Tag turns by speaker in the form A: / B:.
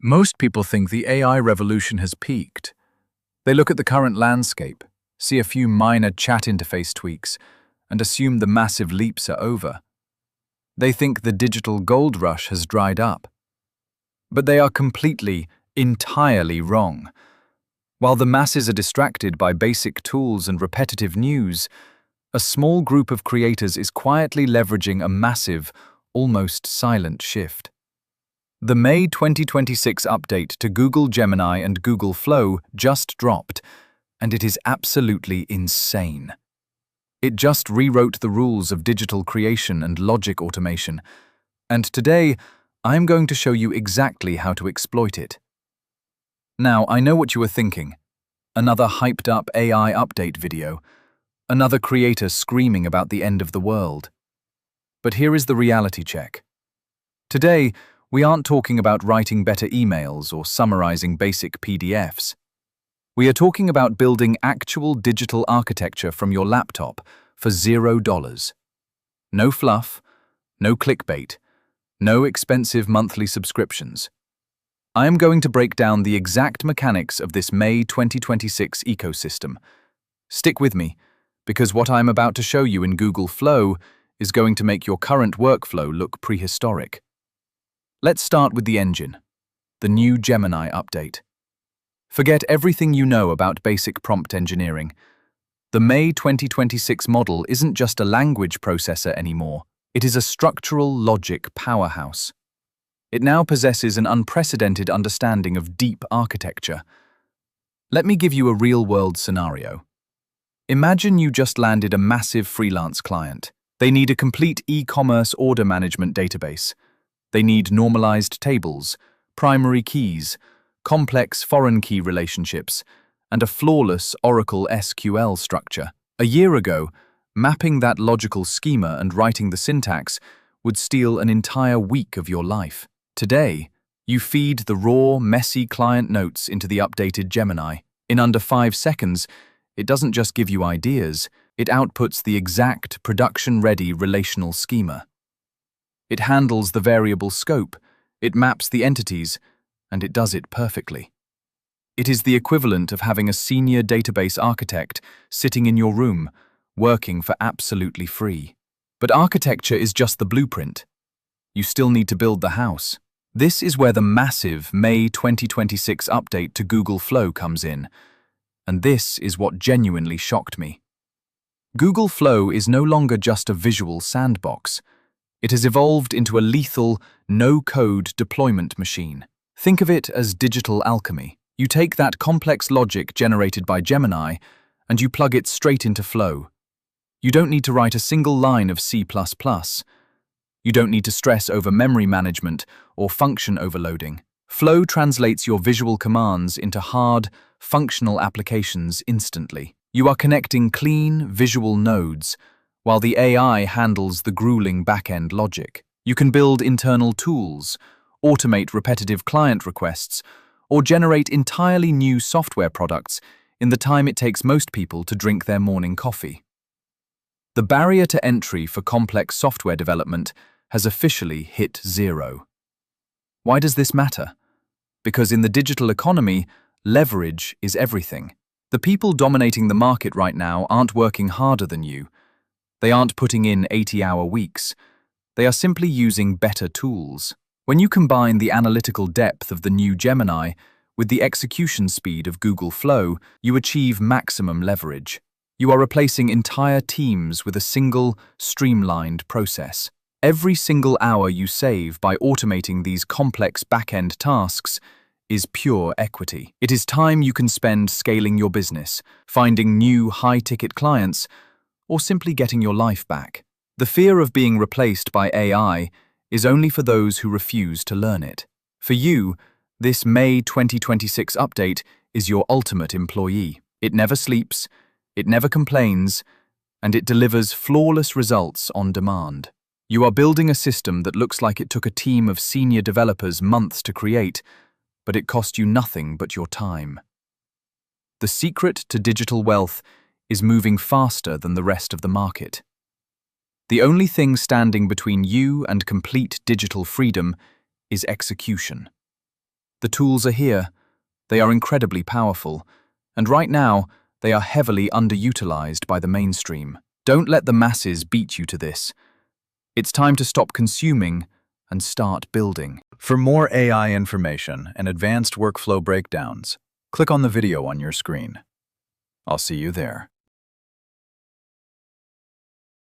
A: Most people think the AI revolution has peaked. They look at the current landscape, see a few minor chat interface tweaks, and assume the massive leaps are over. They think the digital gold rush has dried up. But they are entirely wrong. While the masses are distracted by basic tools and repetitive news, a small group of creators is quietly leveraging a massive, almost silent shift. The May 2026 update to Google Gemini and Google Flow just dropped, and it is absolutely insane. It just rewrote the rules of digital creation and logic automation, and today I'm going to show you exactly how to exploit it. Now, I know what you are thinking. Another hyped-up AI update video. Another creator screaming about the end of the world. But here is the reality check. Today, we aren't talking about writing better emails or summarizing basic PDFs. We are talking about building actual digital architecture from your laptop for $0. No fluff, no clickbait, no expensive monthly subscriptions. I am going to break down the exact mechanics of this May 2026 ecosystem. Stick with me, because what I am about to show you in Google Flow is going to make your current workflow look prehistoric. Let's start with the engine, the new Gemini update. Forget everything you know about basic prompt engineering. The May 2026 model isn't just a language processor anymore. It is a structural logic powerhouse. It now possesses an unprecedented understanding of deep architecture. Let me give you a real-world scenario. Imagine you just landed a massive freelance client. They need a complete e-commerce order management database. They need normalized tables, primary keys, complex foreign key relationships, and a flawless Oracle SQL structure. A year ago, mapping that logical schema and writing the syntax would steal an entire week of your life. Today, you feed the raw, messy client notes into the updated Gemini. In under 5 seconds, it doesn't just give you ideas, it outputs the exact production-ready relational schema. It handles the variable scope, it maps the entities, and it does it perfectly. It is the equivalent of having a senior database architect sitting in your room, working for absolutely free. But architecture is just the blueprint. You still need to build the house. This is where the massive May 2026 update to Google Flow comes in. And this is what genuinely shocked me. Google Flow is no longer just a visual sandbox. It has evolved into a lethal, no-code deployment machine. Think of it as digital alchemy. You take that complex logic generated by Gemini and you plug it straight into Flow. You don't need to write a single line of C++. You don't need to stress over memory management or function overloading. Flow translates your visual commands into hard, functional applications instantly. You are connecting clean, visual nodes, while the AI handles the grueling back-end logic. You can build internal tools, automate repetitive client requests, or generate entirely new software products in the time it takes most people to drink their morning coffee. The barrier to entry for complex software development has officially hit zero. Why does this matter? Because in the digital economy, leverage is everything. The people dominating the market right now aren't working harder than you. They aren't putting in 80-hour weeks. They are simply using better tools. When you combine the analytical depth of the new Gemini with the execution speed of Google Flow, you achieve maximum leverage. You are replacing entire teams with a single, streamlined process. Every single hour you save by automating these complex back-end tasks is pure equity. It is time you can spend scaling your business, finding new high-ticket clients, or simply getting your life back. The fear of being replaced by AI is only for those who refuse to learn it. For you, this May 2026 update is your ultimate employee. It never sleeps, it never complains, and it delivers flawless results on demand. You are building a system that looks like it took a team of senior developers months to create, but it cost you nothing but your time. The secret to digital wealth is moving faster than the rest of the market. The only thing standing between you and complete digital freedom is execution. The tools are here. They are incredibly powerful, and right now, they are heavily underutilized by the mainstream. Don't let the masses beat you to this. It's time to stop consuming and start building. For more AI information and advanced workflow breakdowns, click on the video on your screen. I'll see you there.